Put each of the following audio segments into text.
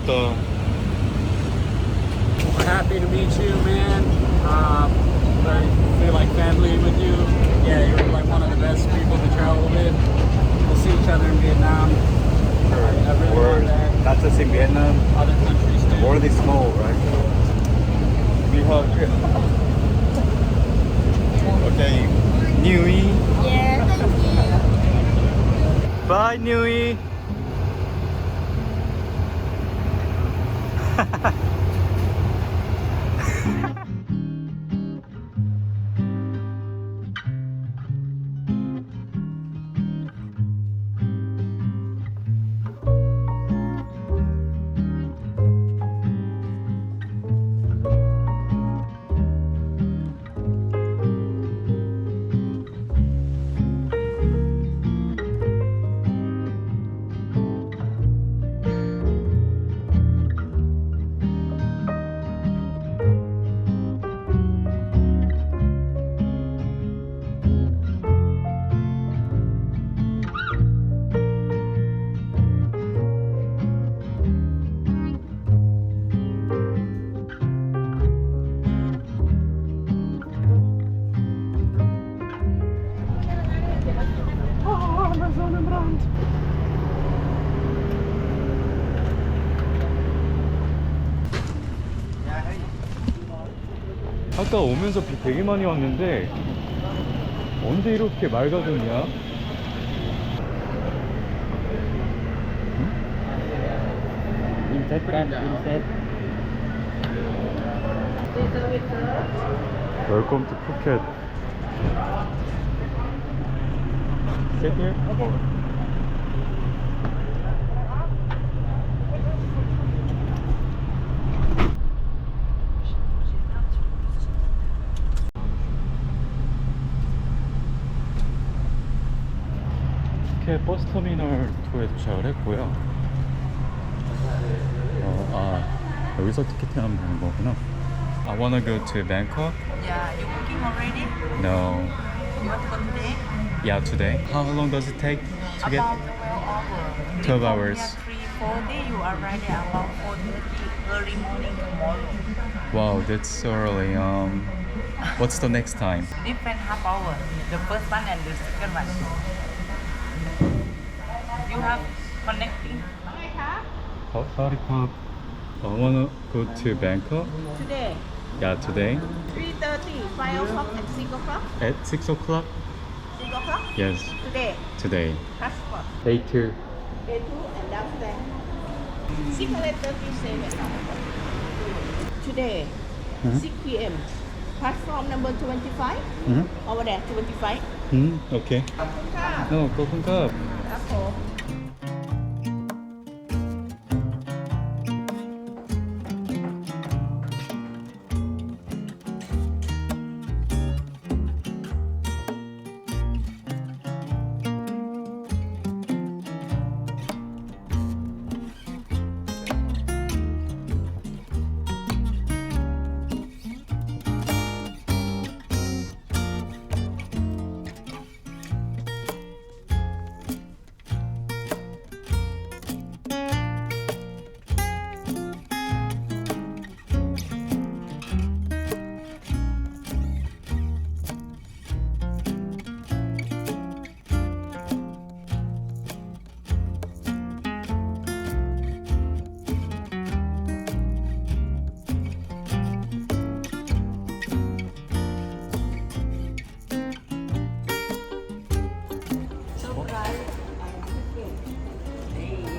멋있다. We're happy to meet you, man. I feel like family with you. Yeah, you're like one of the best people to travel with. We'll see each other in Vietnam. I really Or want that. not just in Vietnam, Other countries the too. world is small, right? We hug. Okay, New Year. Yeah, thank you. Bye, New Year. 아까 오면서 비 되게 많이 왔는데 언제 이렇게 맑아졌냐? Welcome to Phuket. Sit here. 이렇게 버스터미널 2에 도착을 했고요. 여기서 티켓팅하면 되는 거구나. I wanna go to Bangkok. Yeah, you booking already? No. You want to go today? Yeah, today. How long does it take to get? About 12 hours. 12 hours. 3:40, you arrive there about 4:30 early morning tomorrow. Wow, that's so early. What's the next time? Different half hour. The first one and the second one. You have connecting. Sorry, Pop. I wanna go to Bangkok. Today, Yeah, today 3:30, 5 o'clock and 6 o'clock. at 6 o'clock. 6 o'clock? Yes, Today, today. passport. Day 2. Day 2 and downstairs. 637. Today, 6 p.m. Platform number 25. Over there, 25. Okay. ขอบคุณค่ะ No, Kokun Cup. ครับผม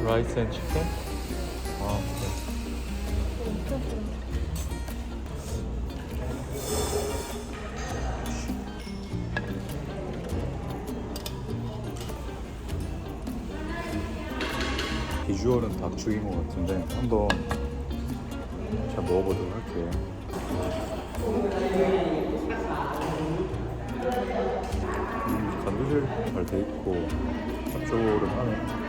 Rice and chicken. Wow. 비주얼은 닭 죽인 것 같은데 한번 잘 먹어보도록 할게요. 간도질 잘 돼 있고 짭조름하네.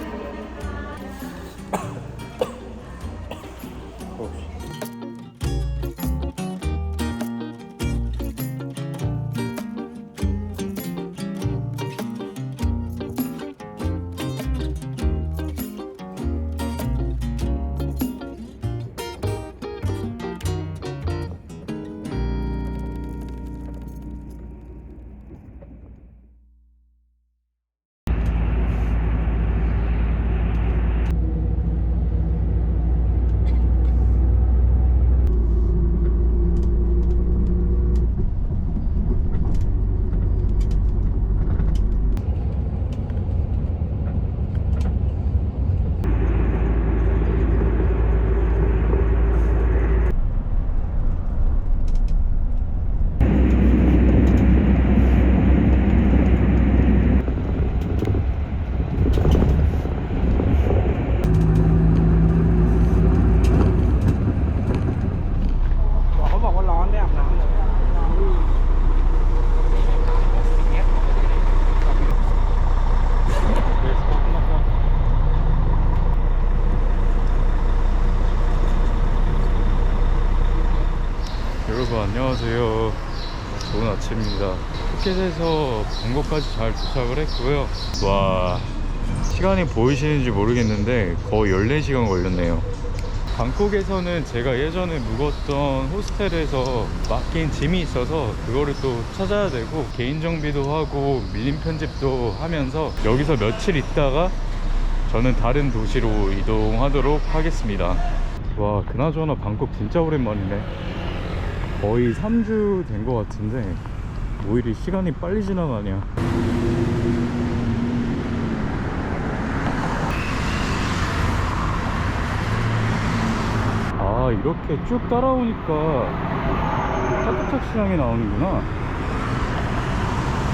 안녕하세요. 좋은 아침입니다. 푸켓에서 방콕까지 잘 도착을 했고요. 와, 시간이 보이시는지 모르겠는데 거의 14시간 걸렸네요. 방콕에서는 제가 예전에 묵었던 호스텔에서 맡긴 짐이 있어서 그거를 또 찾아야 되고, 개인 정비도 하고 밀림 편집도 하면서 여기서 며칠 있다가 저는 다른 도시로 이동하도록 하겠습니다. 와, 그나저나 방콕 진짜 오랜만이네. 거의 3주 된 것 같은데 뭐 이리 시간이 빨리 지나가냐. 아, 이렇게 쭉 따라오니까 차뚝착 시장에 나오는구나.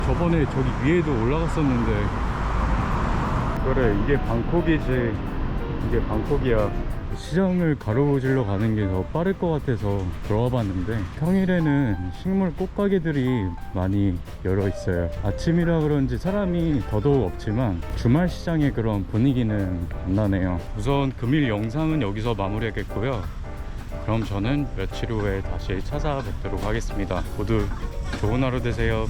저번에 저기 위에도 올라갔었는데. 그래, 이게 방콕이지. 이게 방콕이야. 시장을 가로질러 가는 게 더 빠를 것 같아서 들어와 봤는데, 평일에는 식물 꽃가게들이 많이 열어 있어요. 아침이라 그런지 사람이 더더욱 없지만 주말 시장의 그런 분위기는 안 나네요. 우선 금일 영상은 여기서 마무리하겠고요. 그럼 저는 며칠 후에 다시 찾아뵙도록 하겠습니다. 모두 좋은 하루 되세요.